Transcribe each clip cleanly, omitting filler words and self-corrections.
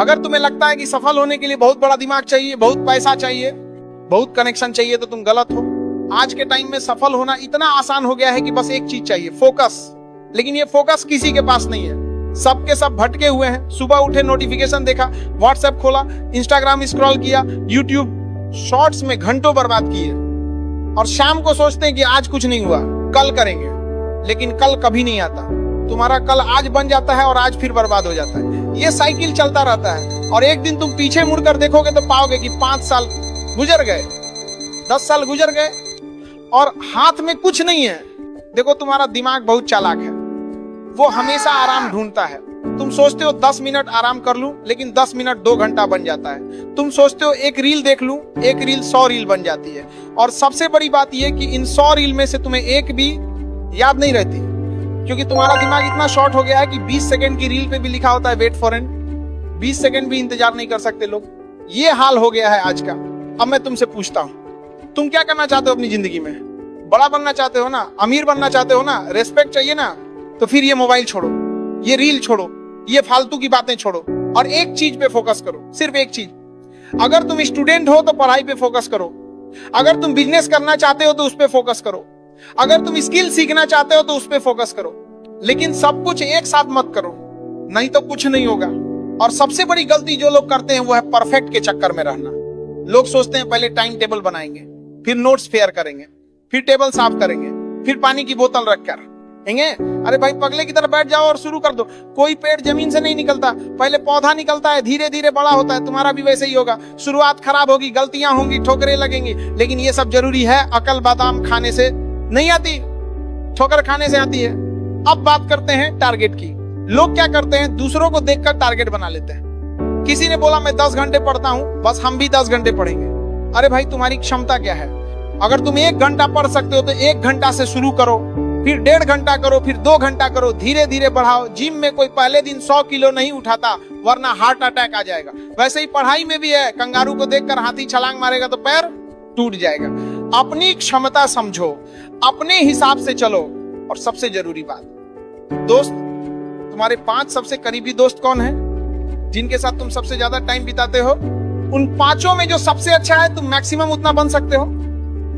अगर तुम्हें लगता है कि सफल होने के लिए बहुत बड़ा दिमाग चाहिए, बहुत पैसा चाहिए, बहुत कनेक्शन चाहिए, तो तुम गलत हो। आज के टाइम में सफल होना इतना आसान हो गया है कि बस एक चीज चाहिए, फोकस। लेकिन ये फोकस किसी के पास नहीं है। सबके सब भटके हुए हैं। सुबह उठे, नोटिफिकेशन देखा, व्हाट्सएप खोला, इंस्टाग्राम स्क्रॉल किया, यूट्यूब शॉर्ट्स में घंटों बर्बाद किए, और शाम को सोचते हैं कि आज कुछ नहीं हुआ, कल करेंगे। लेकिन कल कभी नहीं आता। तुम्हारा कल आज बन जाता है और आज फिर बर्बाद हो जाता है। ये साइकिल चलता रहता है, और एक दिन तुम पीछे मुड़कर देखोगे तो पाओगे कि 5 साल गुजर गए, 10 साल गुजर गए, और हाथ में कुछ नहीं है। देखो, तुम्हारा दिमाग बहुत चालाक है, वो हमेशा आराम ढूंढता है। तुम सोचते हो 10 मिनट आराम कर लूं, लेकिन 10 मिनट 2 घंटा बन जाता है। तुम सोचते हो एक रील देख लूं, एक रील 100 रील बन जाती है। और सबसे बड़ी बात यह कि इन 100 रील में से तुम्हें एक भी याद नहीं रहती, क्योंकि तुम्हारा दिमाग इतना शॉर्ट हो गया है कि 20 सेकंड की रील पे भी लिखा होता है वेट फॉर एंड। 20 सेकंड भी इंतजार नहीं कर सकते लोग। ये हाल हो गया है आज का। अब मैं तुमसे पूछता हूं, तुम क्या करना चाहते हो अपनी जिंदगी में? बड़ा बनना चाहते हो ना, अमीर बनना चाहते हो ना, रेस्पेक्ट चाहिए ना, तो फिर ये मोबाइल छोड़ो, ये रील छोड़ो, ये फालतू की बातें छोड़ो, और एक चीज पे फोकस करो, सिर्फ एक चीज। अगर तुम स्टूडेंट हो तो पढ़ाई पे फोकस करो। अगर तुम बिजनेस करना चाहते हो तो उस पे फोकस करो। अगर तुम स्किल सीखना चाहते हो तो उस पे फोकस करो। लेकिन सब कुछ एक साथ मत करो, नहीं तो कुछ नहीं होगा। और सबसे बड़ी गलती जो लोग करते हैं वो है परफेक्ट के चक्कर में रहना। लोग सोचते हैं पहले टाइम टेबल बनाएंगे, फिर नोट्स फेयर करेंगे, फिर टेबल साफ करेंगे, फिर पानी की बोतल रखकर रहेंगे। अरे भाई, पगले की तरह बैठ जाओ और शुरू कर दो। कोई पेड़ जमीन से नहीं निकलता, पहले पौधा निकलता है, धीरे धीरे बड़ा होता है। तुम्हारा भी वैसे ही होगा। शुरुआत खराब होगी, गलतियां होंगी, ठोकरें लगेंगी, लेकिन ये सब जरूरी है। अकल बादाम खाने से नहीं आती, ठोकर खाने से आती है। अब बात करते हैं टारगेट की। लोग क्या करते हैं, दूसरों को देखकर टारगेट बना लेते हैं। किसी ने बोला मैं 10 घंटे पढ़ता हूं, बस हम भी 10 घंटे पढ़ेंगे। अरे भाई, तुम्हारी क्षमता क्या है? अगर तुम 1 घंटा पढ़ सकते हो तो 1 घंटा से शुरू करो, फिर 1.5 घंटा करो, फिर 2 घंटा करो, धीरे धीरे बढ़ाओ। जिम में कोई पहले दिन 100 किलो नहीं उठाता, वरना हार्ट अटैक आ जाएगा। वैसे ही पढ़ाई में भी है। कंगारू को देखकर हाथी छलांग मारेगा तो पैर टूट जाएगा। अपनी क्षमता समझो, अपने हिसाब से चलो। और सबसे जरूरी बात, दोस्त, तुम्हारे 5 सबसे करीबी दोस्त कौन है, जिनके साथ तुम सबसे ज्यादा टाइम बिताते हो? उन 5 में जो सबसे अच्छा है तुम मैक्सिमम उतना बन सकते हो,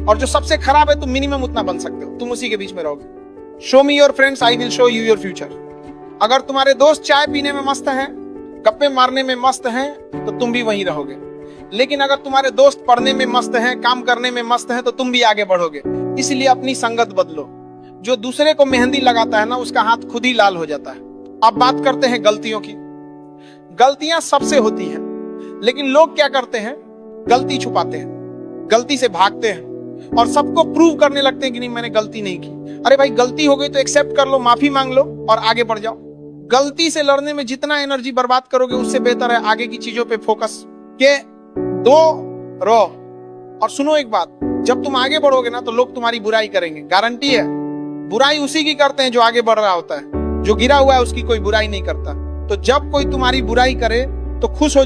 और जो सबसे खराब है तुम मिनिमम उतना बन सकते हो। तुम उसी के बीच में रहोगे। Show me your friends, I will show you your future. अगर तुम्हारे दोस्त चाय पीने में मस्त हैं, गप्पे मारने में मस्त हैं, तो तुम भी वहीं रहोगे। लेकिन अगर तुम्हारे दोस्त पढ़ने में मस्त हैं, काम करने में मस्त हैं, तो तुम भी आगे बढ़ोगे। इसलिए अपनी संगत बदलो। जो दूसरे को मेहंदी लगाता है ना, उसका हाथ खुद ही लाल हो जाता है। अब बात करते हैं गलतियों की। गलतियां सबसे होती हैं, लेकिन लोग क्या करते हैं, गलती छुपाते हैं, गलती से भागते हैं, और सबको प्रूव करने लगते हैं कि नहीं, मैंने गलती नहीं की। अरे भाई, गलती हो गई तो एक्सेप्ट कर लो, माफी मांग लो और आगे बढ़ जाओ। गलती से लड़ने में जितना एनर्जी बर्बाद करोगे, उससे बेहतर है आगे की चीजों पे फोकस के दो रहो। और सुनो एक बात, जब तुम आगे बढ़ोगे ना तो लोग तुम्हारी बुराई करेंगे, गारंटी है। बुराई उसी की करते हैं जो आगे बढ़ रहा होता है। जो गिरा हुआ है उसकी कोई बुराई नहीं करता। तो जब कोई तुम्हारी बुराई करे तो खुश हो